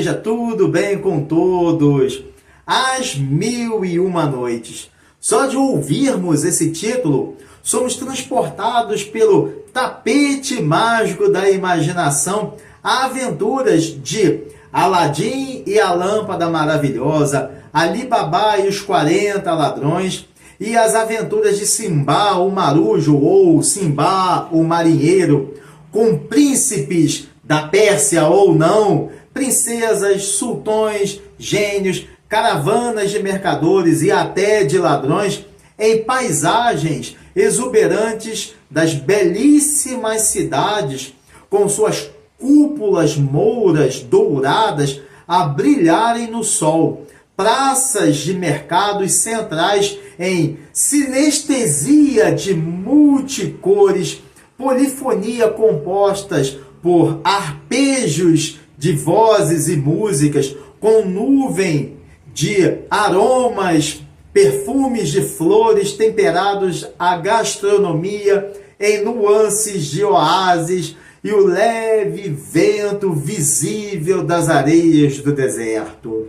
esteja tudo bem com todos. As Mil e Uma Noites. Só de ouvirmos esse título, somos transportados pelo tapete mágico da imaginação a aventuras de Aladim e a Lâmpada Maravilhosa, Ali Babá e os 40 Ladrões, e as aventuras de Simbá o Marujo ou Simbá o Marinheiro, com príncipes da Pérsia ou não, princesas, sultões, gênios, caravanas de mercadores e até de ladrões, em paisagens exuberantes das belíssimas cidades, com suas cúpulas mouras douradas a brilharem no sol, praças de mercados centrais em sinestesia de multicores, polifonia compostas por arpejos de vozes e músicas, com nuvem de aromas, perfumes de flores temperados à gastronomia em nuances de oásis e o leve vento visível das areias do deserto.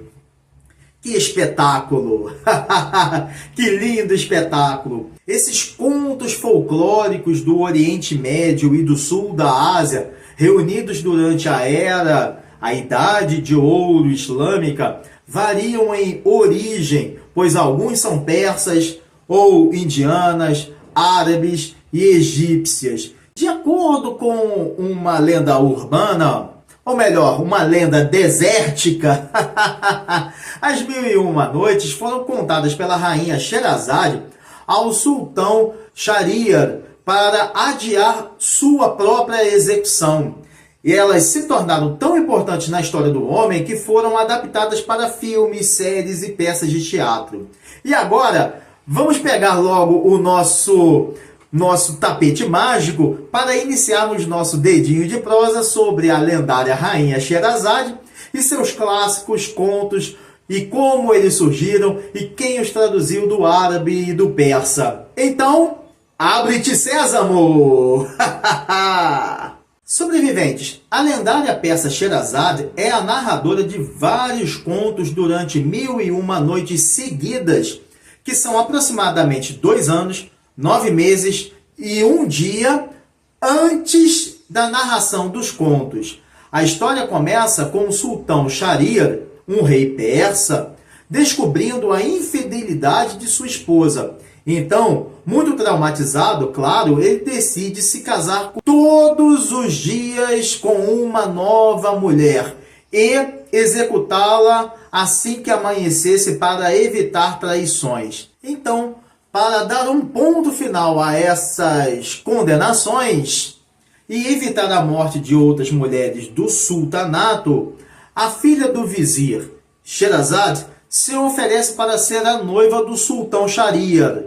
Que espetáculo! Que lindo espetáculo! Esses contos folclóricos do Oriente Médio e do Sul da Ásia, reunidos durante a Idade de Ouro Islâmica, variam em origem, pois alguns são persas ou indianas, árabes e egípcias. De acordo com uma lenda urbana, ou melhor, uma lenda desértica, as Mil e Uma Noites foram contadas pela rainha Sherazade ao sultão Shahryar para adiar sua própria execução. E elas se tornaram tão importantes na história do homem que foram adaptadas para filmes, séries e peças de teatro. E agora, vamos pegar logo o nosso tapete mágico para iniciarmos nosso dedinho de prosa sobre a lendária rainha Sherazade e seus clássicos contos e como eles surgiram e quem os traduziu do árabe e do persa. Então, abre-te sésamo! Sobreviventes. A lendária persa Sherazade é a narradora de vários contos durante 1001 noites seguidas, que são aproximadamente 2 anos, 9 meses e 1 dia antes da narração dos contos. A história começa com o sultão Shahryar, um rei persa, descobrindo a infidelidade de sua esposa. Então, muito traumatizado, claro, ele decide se casar todos os dias com uma nova mulher e executá-la assim que amanhecesse para evitar traições. Então, para dar um ponto final a essas condenações e evitar a morte de outras mulheres do sultanato, a filha do vizir, Sherazade, se oferece para ser a noiva do sultão Shahryar.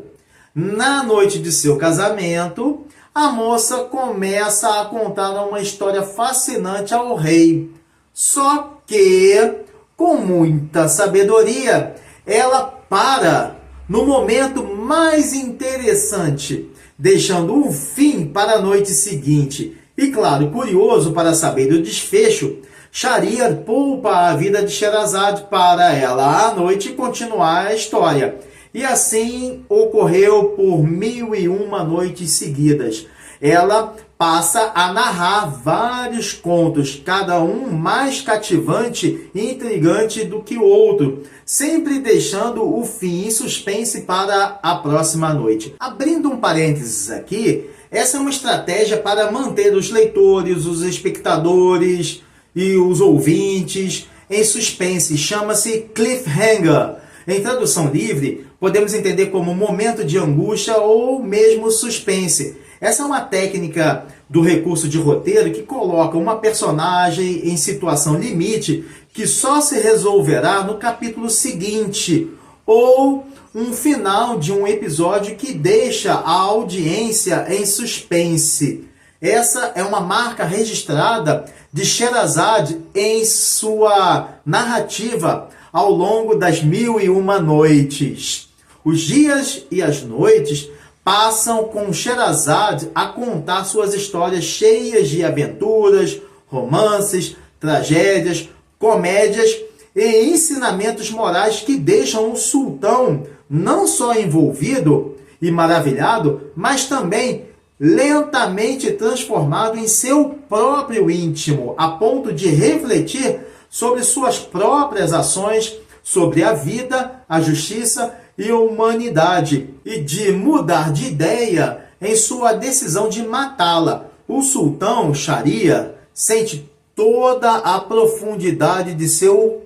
Na noite de seu casamento, a moça começa a contar uma história fascinante ao rei. Só que, com muita sabedoria, ela para no momento mais interessante, deixando um fim para a noite seguinte. E claro, curioso para saber o desfecho, Shahryar poupa a vida de Sherazade para ela à noite continuar a história. E assim ocorreu por 1001 noites seguidas. Ela passa a narrar vários contos, cada um mais cativante e intrigante do que o outro, sempre deixando o fim em suspense para a próxima noite. Abrindo um parênteses aqui, essa é uma estratégia para manter os leitores, os espectadores e os ouvintes em suspense. Chama-se cliffhanger. Em tradução livre, podemos entender como momento de angústia ou mesmo suspense. Essa é uma técnica do recurso de roteiro que coloca uma personagem em situação limite que só se resolverá no capítulo seguinte, ou um final de um episódio que deixa a audiência em suspense. Essa é uma marca registrada de Sherazade em sua narrativa ao longo das 1001 noites. Os dias e as noites passam com Sherazade a contar suas histórias cheias de aventuras, romances, tragédias, comédias e ensinamentos morais que deixam o sultão não só envolvido e maravilhado, mas também lentamente transformado em seu próprio íntimo, a ponto de refletir sobre suas próprias ações, sobre a vida, a justiça e a humanidade, e de mudar de ideia em sua decisão de matá-la. O sultão Sharia sente toda a profundidade de seu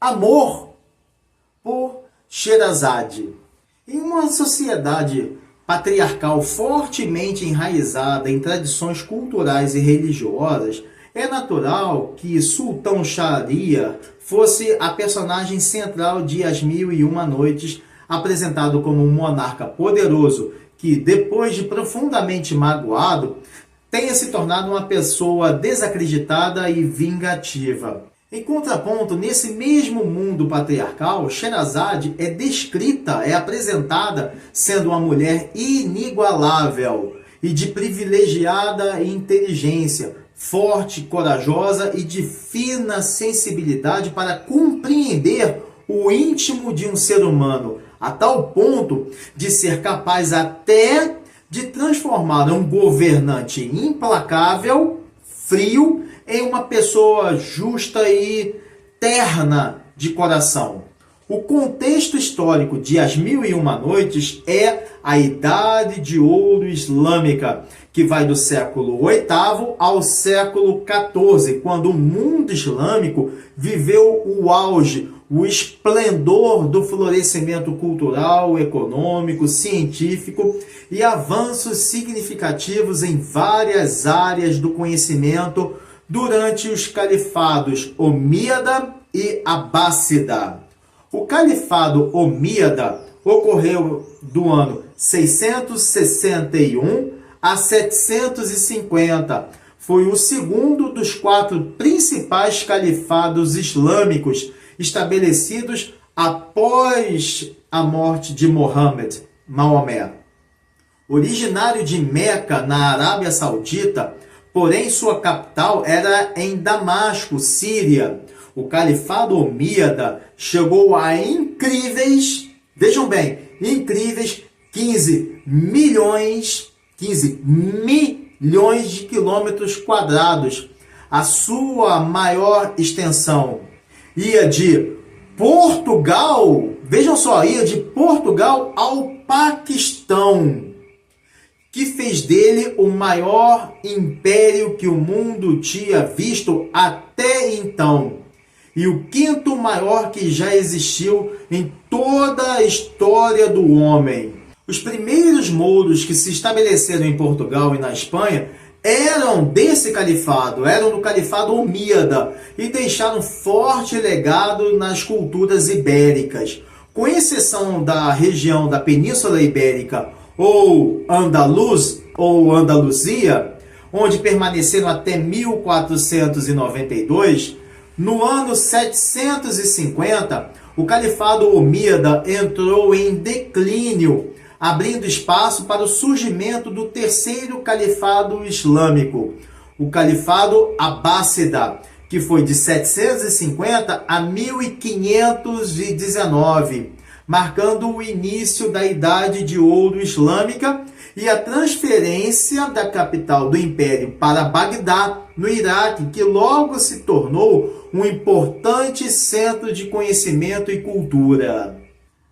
amor por Sherazade. Em uma sociedade patriarcal fortemente enraizada em tradições culturais e religiosas, é natural que Sultão Sharia fosse a personagem central de As Mil e Uma Noites, apresentado como um monarca poderoso que, depois de profundamente magoado, tenha se tornado uma pessoa desacreditada e vingativa. Em contraponto, nesse mesmo mundo patriarcal, Sherazade é descrita, é apresentada sendo uma mulher inigualável e de privilegiada inteligência, forte, corajosa e de fina sensibilidade para compreender o íntimo de um ser humano, a tal ponto de ser capaz até de transformar um governante implacável, frio, em uma pessoa justa e terna de coração. O contexto histórico de As Mil e Uma Noites é a Idade de Ouro Islâmica, que vai do século VIII ao século XIV, quando o mundo islâmico viveu o auge, o esplendor do florescimento cultural, econômico, científico e avanços significativos em várias áreas do conhecimento durante os califados Omíada e Abássida. O califado Omíada ocorreu do ano 661 a 750. Foi o segundo dos 4 principais califados islâmicos estabelecidos após a morte de Maomé. Originário de Meca, na Arábia Saudita, porém sua capital era em Damasco, Síria. O califado Omíada chegou a incríveis, vejam bem, incríveis 15 milhões de quilômetros quadrados. A sua maior extensão ia de Portugal, vejam só, ia de Portugal ao Paquistão, que fez dele o maior império que o mundo tinha visto até então, e o 5º maior que já existiu em toda a história do homem. Os primeiros mouros que se estabeleceram em Portugal e na Espanha eram desse califado, eram do califado Omíada, e deixaram forte legado nas culturas ibéricas. Com exceção da região da Península Ibérica, ou Andaluzia, onde permaneceram até 1492, no ano 750, o califado Omíada entrou em declínio, abrindo espaço para o surgimento do 3º califado islâmico, o califado Abássida, que foi de 750 a 1519, marcando o início da Idade de Ouro Islâmica e a transferência da capital do Império para Bagdá, no Iraque, que logo se tornou um importante centro de conhecimento e cultura.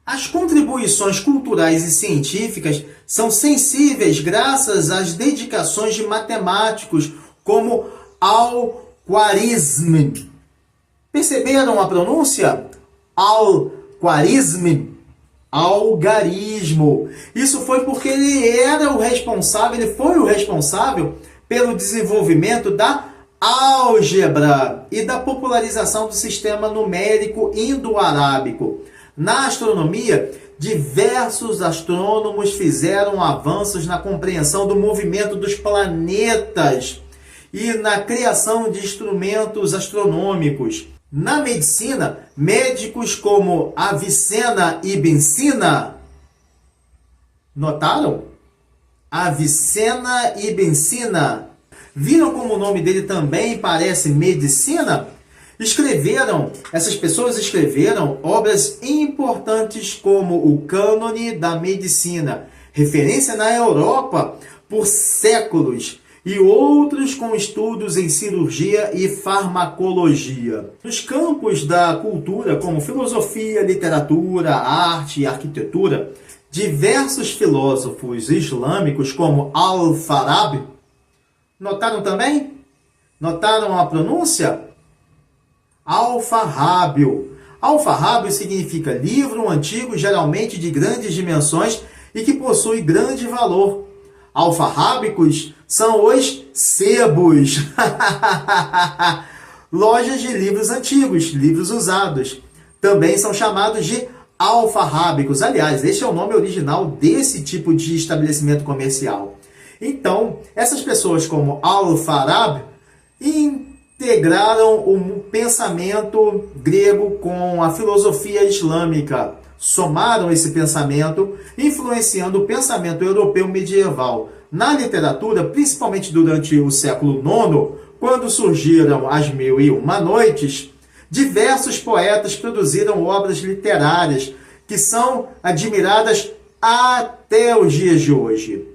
As contribuições culturais e científicas são sensíveis graças às dedicações de matemáticos como Al-Khwarizmi. Perceberam a pronúncia? Al-Khwarizmi, algarismo. Isso foi porque ele foi o responsável pelo desenvolvimento da álgebra e da popularização do sistema numérico indo-arábico. Na astronomia, diversos astrônomos fizeram avanços na compreensão do movimento dos planetas e na criação de instrumentos astronômicos. Na medicina, médicos como Avicenna Ibn Sina, notaram? Avicenna Ibn Sina. Viram como o nome dele também parece medicina? Essas pessoas escreveram obras importantes como o Cânone da Medicina, referência na Europa por séculos, e outros com estudos em cirurgia e farmacologia. Nos campos da cultura, como filosofia, literatura, arte e arquitetura, diversos filósofos islâmicos, como Al-Farabi, notaram também? Notaram a pronúncia? Alfarrábio. Alfarrábio significa livro antigo, geralmente de grandes dimensões e que possui grande valor. Alfarrábicos são os sebos. Lojas de livros antigos, livros usados. Também são chamados de alfarrábicos. Aliás, este é o nome original desse tipo de estabelecimento comercial. Então, essas pessoas como Al-Farabi integraram o pensamento grego com a filosofia islâmica. Somaram esse pensamento, influenciando o pensamento europeu medieval. Na literatura, principalmente durante o século IX, quando surgiram as Mil e Uma Noites, diversos poetas produziram obras literárias que são admiradas até os dias de hoje.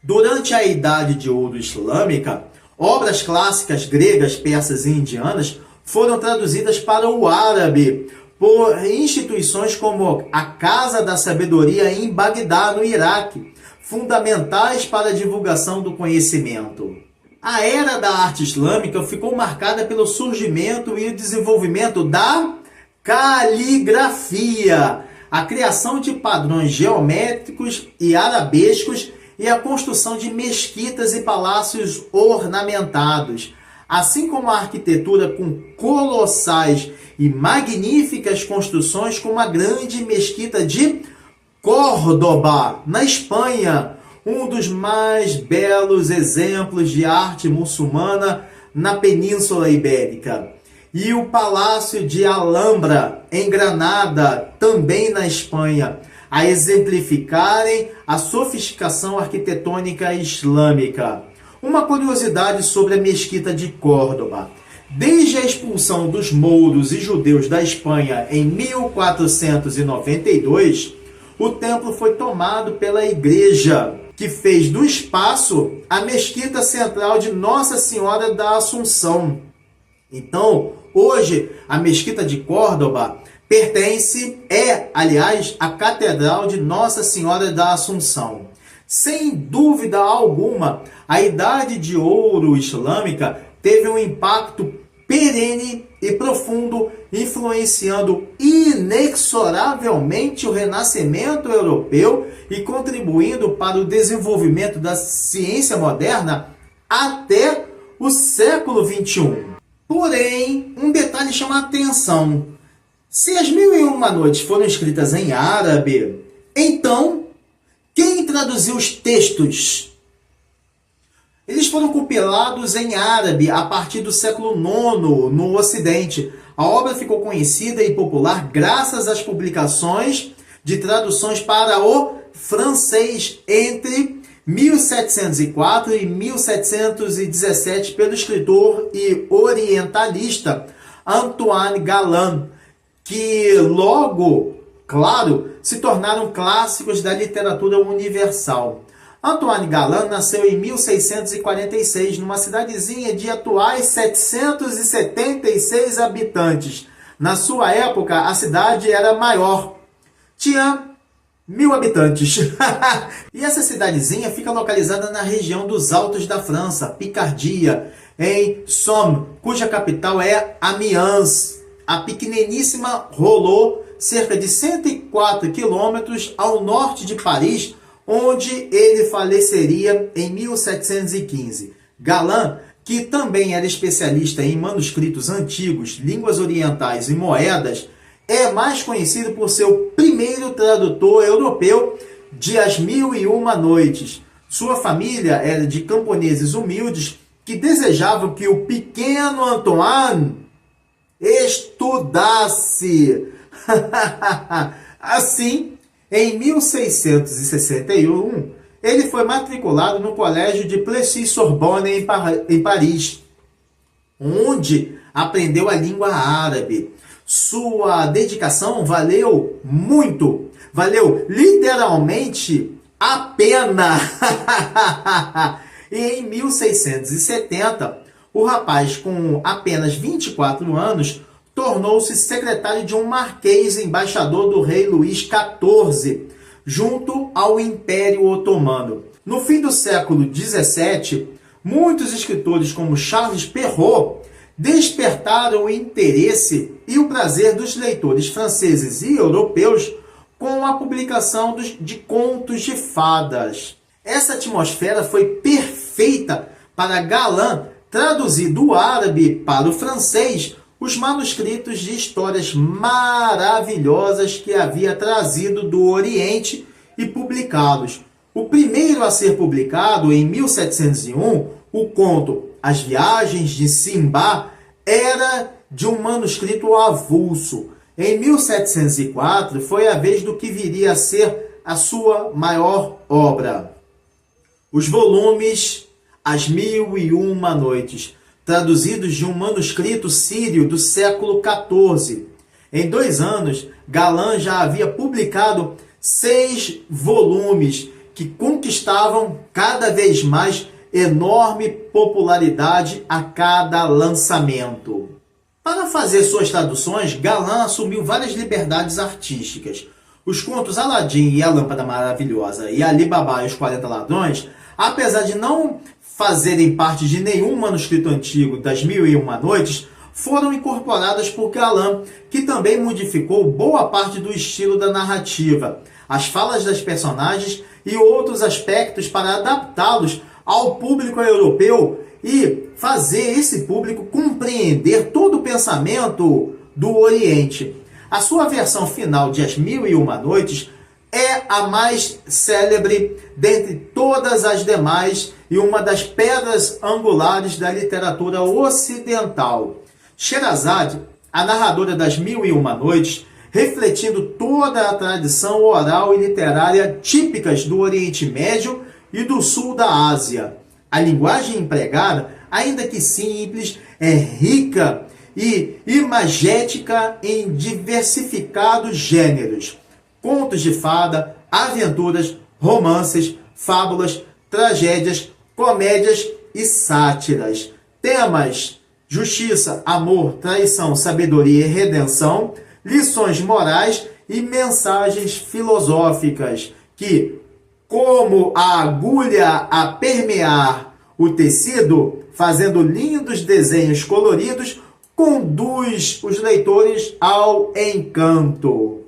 Durante a Idade de Ouro Islâmica, obras clássicas gregas, persas e indianas foram traduzidas para o árabe por instituições como a Casa da Sabedoria em Bagdá, no Iraque, fundamentais para a divulgação do conhecimento. A era da arte islâmica ficou marcada pelo surgimento e o desenvolvimento da caligrafia, a criação de padrões geométricos e arabescos e a construção de mesquitas e palácios ornamentados, assim como a arquitetura com colossais e magníficas construções como a grande mesquita de Córdoba, na Espanha, um dos mais belos exemplos de arte muçulmana na Península Ibérica. E o Palácio de Alhambra, em Granada, também na Espanha, a exemplificarem a sofisticação arquitetônica islâmica. Uma curiosidade sobre a Mesquita de Córdoba. Desde a expulsão dos mouros e judeus da Espanha em 1492, o templo foi tomado pela Igreja, que fez do espaço a Mesquita Central de Nossa Senhora da Assunção. Então, hoje, a Mesquita de Córdoba aliás, a Catedral de Nossa Senhora da Assunção. Sem dúvida alguma, a Idade de Ouro Islâmica teve um impacto perene e profundo, influenciando inexoravelmente o renascimento europeu e contribuindo para o desenvolvimento da ciência moderna até o século XXI. Porém, um detalhe chama a atenção. Se as Mil e Uma Noites foram escritas em árabe, então, quem traduziu os textos? Eles foram compilados em árabe a partir do século IX no Ocidente. A obra ficou conhecida e popular graças às publicações de traduções para o francês entre 1704 e 1717 pelo escritor e orientalista Antoine Galland, que logo, claro, se tornaram clássicos da literatura universal. Antoine Galland nasceu em 1646, numa cidadezinha de atuais 776 habitantes. Na sua época, a cidade era maior. Tinha 1000 habitantes. E essa cidadezinha fica localizada na região dos Altos da França, Picardia, em Somme, cuja capital é Amiens. A pequeniníssima Rolô, cerca de 104 quilômetros ao norte de Paris, onde ele faleceria em 1715. Galland, que também era especialista em manuscritos antigos, línguas orientais e moedas, é mais conhecido por ser o primeiro tradutor europeu de As Mil e Uma Noites. Sua família era de camponeses humildes que desejavam que o pequeno Antoine estudasse. Assim, em 1661, ele foi matriculado no colégio de Plessis-Sorbonne, em Paris. onde aprendeu a língua árabe. Sua dedicação valeu muito, valeu literalmente a pena. E em 1670, o rapaz, com apenas 24 anos, tornou-se secretário de um marquês embaixador do rei Luís XIV, junto ao Império Otomano. No fim do século XVII, muitos escritores como Charles Perrault despertaram o interesse e o prazer dos leitores franceses e europeus com a publicação de contos de fadas. Essa atmosfera foi perfeita para Galland traduzir do árabe para o francês os manuscritos de histórias maravilhosas que havia trazido do Oriente e publicá-los. O primeiro a ser publicado, em 1701, o conto As Viagens de Simbá, era de um manuscrito avulso. Em 1704, foi a vez do que viria a ser a sua maior obra. Os volumes As Mil e Uma Noites, traduzidos de um manuscrito sírio do século XIV. Em 2 anos, Galland já havia publicado 6 volumes que conquistavam cada vez mais enorme popularidade a cada lançamento. Para fazer suas traduções, Galland assumiu várias liberdades artísticas. Os contos Aladim e a Lâmpada Maravilhosa e Ali Babá e os 40 Ladrões, apesar de não fazerem parte de nenhum manuscrito antigo das Mil e Uma Noites, foram incorporadas por Galland, que também modificou boa parte do estilo da narrativa, as falas das personagens e outros aspectos para adaptá-los ao público europeu e fazer esse público compreender todo o pensamento do Oriente. A sua versão final de As Mil e Uma Noites é a mais célebre dentre todas as demais e uma das pedras angulares da literatura ocidental. Sherazade, a narradora das Mil e Uma Noites, refletindo toda a tradição oral e literária típicas do Oriente Médio e do sul da Ásia. A linguagem empregada, ainda que simples, é rica e imagética em diversificados gêneros. Contos de fada, aventuras, romances, fábulas, tragédias, comédias e sátiras. Temas: justiça, amor, traição, sabedoria e redenção, lições morais e mensagens filosóficas que, como a agulha a permear o tecido, fazendo lindos desenhos coloridos, conduz os leitores ao encanto.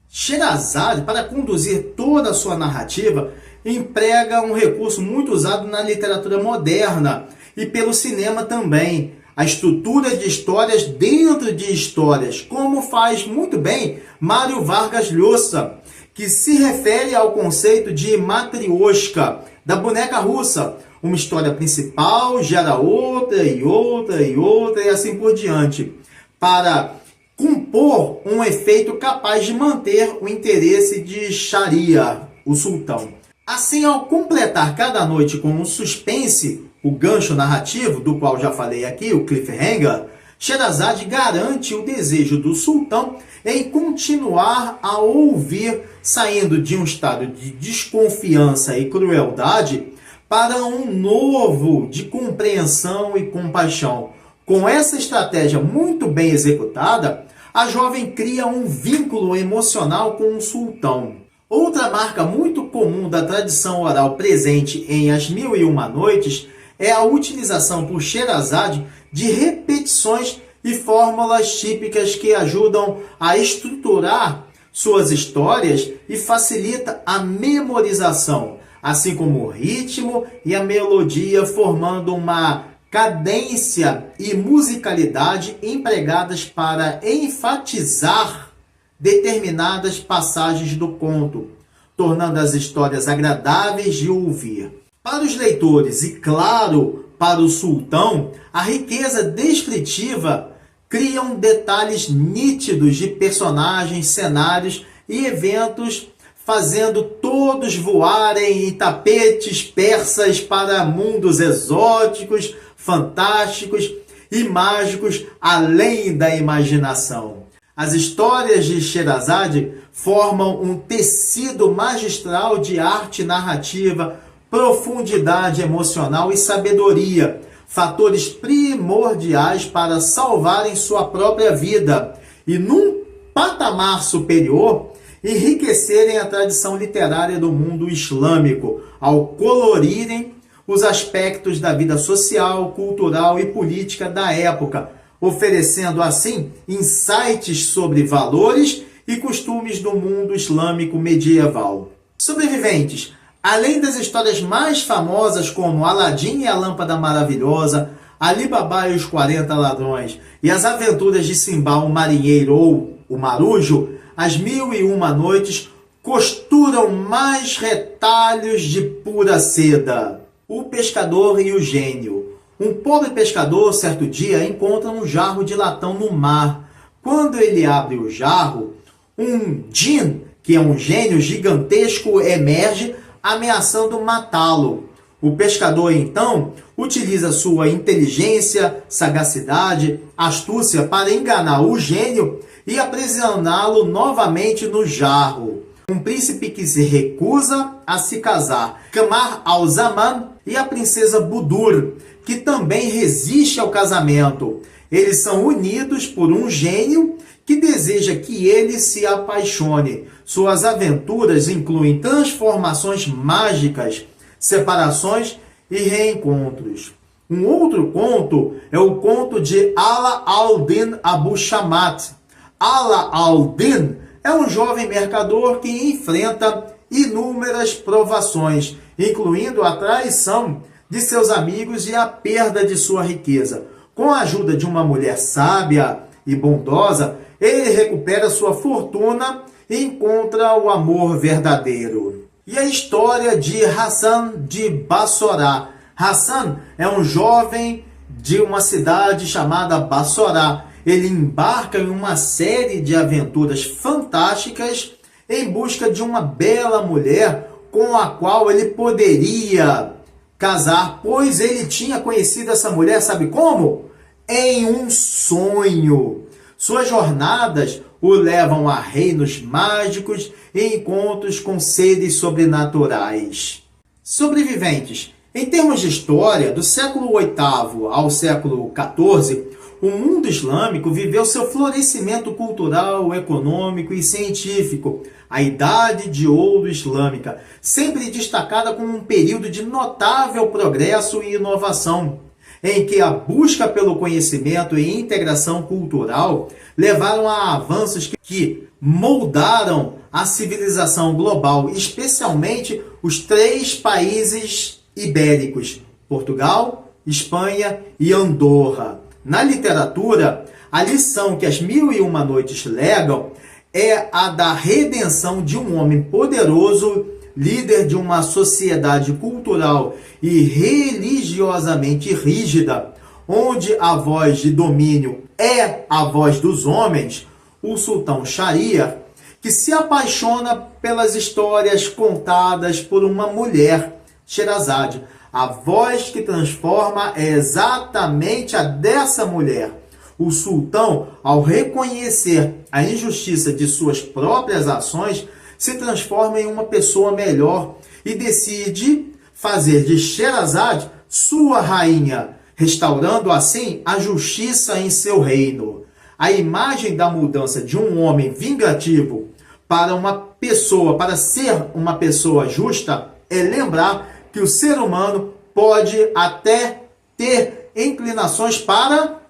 Sherazade, para conduzir toda a sua narrativa, emprega um recurso muito usado na literatura moderna e pelo cinema também, a estrutura de histórias dentro de histórias, como faz muito bem Mário Vargas Llosa, que se refere ao conceito de matrioshka, da boneca russa. Uma história principal gera outra e outra e outra e assim por diante, para compor um efeito capaz de manter o interesse de Shahryar, o sultão. Assim, ao completar cada noite com um suspense, o gancho narrativo, do qual já falei aqui, o cliffhanger, Sherazade garante o desejo do sultão em continuar a ouvir, saindo de um estado de desconfiança e crueldade para um novo de compreensão e compaixão. Com essa estratégia muito bem executada, a jovem cria um vínculo emocional com o sultão. Outra marca muito comum da tradição oral presente em As Mil e Uma Noites é a utilização por Sherazade de repetições e fórmulas típicas que ajudam a estruturar suas histórias e facilita a memorização, assim como o ritmo e a melodia, formando uma cadência e musicalidade empregadas para enfatizar determinadas passagens do conto, tornando as histórias agradáveis de ouvir. Para os leitores e, claro, para o sultão, a riqueza descritiva cria detalhes nítidos de personagens, cenários e eventos, fazendo todos voarem em tapetes persas para mundos exóticos, fantásticos e mágicos além da imaginação. As histórias de Sherazade formam um tecido magistral de arte narrativa, profundidade emocional e sabedoria, fatores primordiais para salvarem sua própria vida e, num patamar superior, enriquecerem a tradição literária do mundo islâmico, ao colorirem os aspectos da vida social, cultural e política da época, oferecendo assim insights sobre valores e costumes do mundo islâmico medieval. Sobreviventes. Além das histórias mais famosas como Aladim e a Lâmpada Maravilhosa, Ali Babá e os 40 Ladrões e as aventuras de Simba, o Marinheiro ou o Marujo, as 1001 Noites costuram mais retalhos de pura seda. O pescador e o gênio. Um pobre pescador, certo dia, encontra um jarro de latão no mar. Quando ele abre o jarro, um djinn, que é um gênio gigantesco, emerge, ameaçando matá-lo. O pescador, então, utiliza sua inteligência, sagacidade, astúcia para enganar o gênio e aprisioná-lo novamente no jarro. Um príncipe que se recusa a se casar, Kamar al-Zaman, e a princesa Budur, que também resiste ao casamento. Eles são unidos por um gênio que deseja que ele se apaixone. Suas aventuras incluem transformações mágicas, separações e reencontros. Um outro conto é o conto de Ala al-Din Abu Shamat. Ala al-Din é um jovem mercador que enfrenta inúmeras provações, incluindo a traição de seus amigos e a perda de sua riqueza. Com a ajuda de uma mulher sábia e bondosa, ele recupera sua fortuna e encontra o amor verdadeiro. E a história de Hassan de Bassorá. Hassan é um jovem de uma cidade chamada Bassorá. Ele embarca em uma série de aventuras fantásticas em busca de uma bela mulher com a qual ele poderia casar, pois ele tinha conhecido essa mulher, sabe como? Em um sonho. Suas jornadas o levam a reinos mágicos e encontros com seres sobrenaturais. Sobreviventes. Em termos de história, do século VIII ao século XIV, o mundo islâmico viveu seu florescimento cultural, econômico e científico, a Idade de Ouro Islâmica, sempre destacada como um período de notável progresso e inovação, em que a busca pelo conhecimento e integração cultural levaram a avanços que moldaram a civilização global, especialmente os 3 países ibéricos, Portugal, Espanha e Andorra. Na literatura, a lição que as 1001 Noites legam é a da redenção de um homem poderoso, líder de uma sociedade cultural e religiosamente rígida, onde a voz de domínio é a voz dos homens, o sultão Shahriar, que se apaixona pelas histórias contadas por uma mulher, Sherazade. A voz que transforma é exatamente a dessa mulher. O sultão, ao reconhecer a injustiça de suas próprias ações, se transforma em uma pessoa melhor e decide fazer de Sherazade sua rainha, restaurando assim a justiça em seu reino. A imagem da mudança de um homem vingativo para ser uma pessoa justa é lembrar que o ser humano pode até ter inclinações para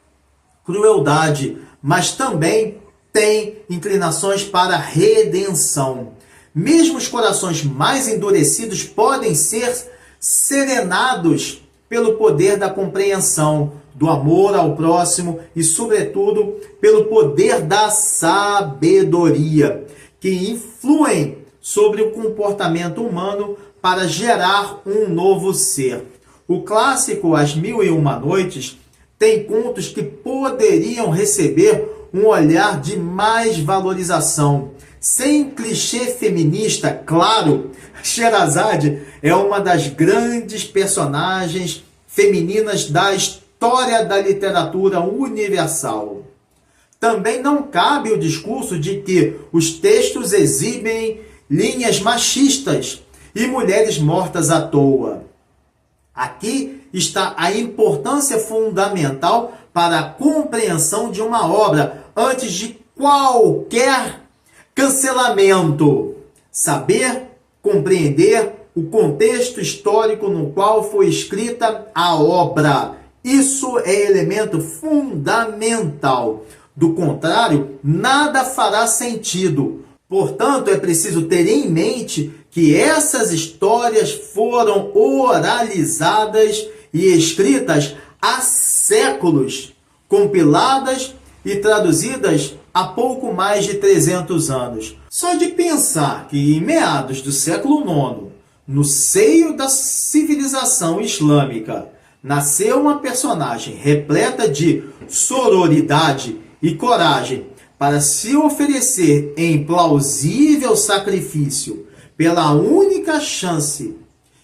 crueldade, mas também tem inclinações para redenção. Mesmo os corações mais endurecidos podem ser serenados pelo poder da compreensão, do amor ao próximo e, sobretudo, pelo poder da sabedoria, que influem sobre o comportamento humano para gerar um novo ser. O clássico As 1001 Noites tem contos que poderiam receber um olhar de mais valorização. Sem clichê feminista, claro, Sherazade é uma das grandes personagens femininas da história história da literatura universal. Também não cabe o discurso de que os textos exibem linhas machistas e mulheres mortas à toa. Aqui está a importância fundamental para a compreensão de uma obra antes de qualquer cancelamento. Saber compreender o contexto histórico no qual foi escrita a obra. Isso é elemento fundamental. Do contrário, nada fará sentido. Portanto, é preciso ter em mente que essas histórias foram oralizadas e escritas há séculos, compiladas e traduzidas há pouco mais de 300 anos. Só de pensar que em meados do século IX, no seio da civilização islâmica, nasceu uma personagem repleta de sororidade e coragem para se oferecer em plausível sacrifício pela única chance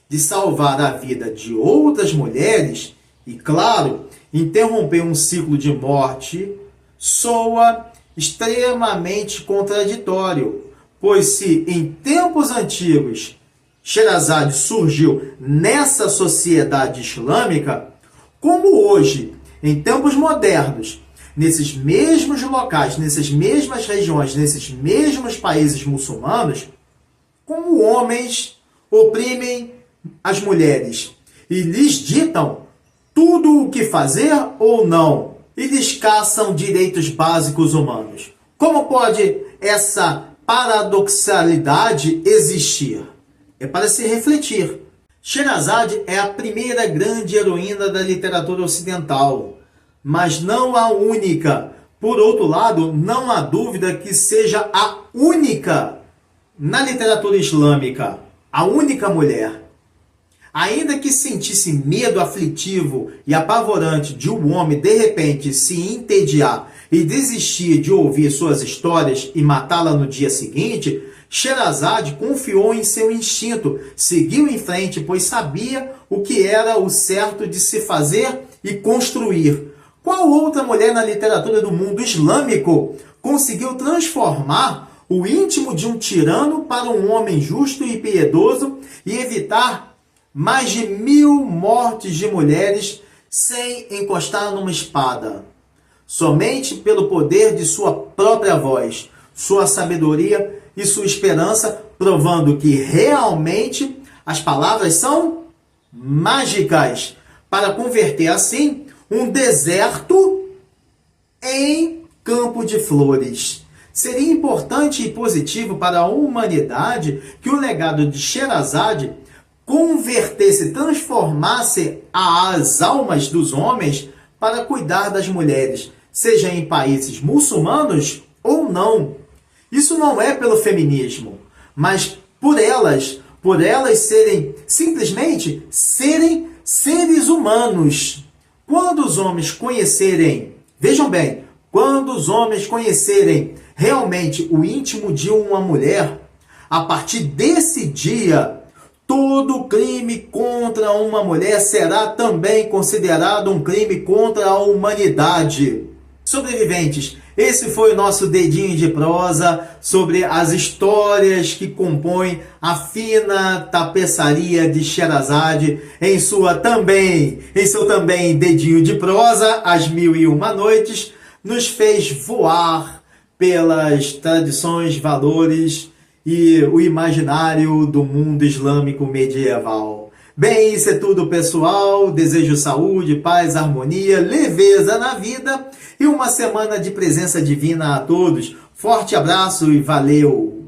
de salvar a vida de outras mulheres e, claro, interromper um ciclo de morte, soa extremamente contraditório, pois se em tempos antigos Sherazade surgiu nessa sociedade islâmica, como hoje, em tempos modernos, nesses mesmos locais, nessas mesmas regiões, nesses mesmos países muçulmanos, como homens oprimem as mulheres e lhes ditam tudo o que fazer ou não, e lhes caçam direitos básicos humanos. Como pode essa paradoxalidade existir? É para se refletir. Sherazade é a primeira grande heroína da literatura ocidental, mas não a única. Por outro lado, não há dúvida que seja a única na literatura islâmica, a única mulher. Ainda que sentisse medo aflitivo e apavorante de um homem de repente se entediar e desistir de ouvir suas histórias e matá-la no dia seguinte, Sherazade confiou em seu instinto, seguiu em frente, pois sabia o que era o certo de se fazer e construir. Qual outra mulher na literatura do mundo islâmico conseguiu transformar o íntimo de um tirano para um homem justo e piedoso e evitar mais de 1000 mortes de mulheres sem encostar numa espada? Somente pelo poder de sua própria voz, sua sabedoria e sua esperança, provando que realmente as palavras são mágicas para converter assim um deserto em campo de flores. Seria importante e positivo para a humanidade que o legado de Sherazade convertesse, transformasse as almas dos homens para cuidar das mulheres, seja em países muçulmanos ou não. Isso não é pelo feminismo, mas por elas simplesmente serem seres humanos. Quando os homens conhecerem, vejam bem, quando os homens conhecerem realmente o íntimo de uma mulher, a partir desse dia, todo crime contra uma mulher será também considerado um crime contra a humanidade. Sobreviventes, esse foi o nosso dedinho de prosa sobre as histórias que compõem a fina tapeçaria de Sherazade em seu também dedinho de prosa, As 1001 Noites, nos fez voar pelas tradições, valores e o imaginário do mundo islâmico medieval. Bem, isso é tudo, pessoal. Desejo saúde, paz, harmonia, leveza na vida e uma semana de presença divina a todos. Forte abraço e valeu!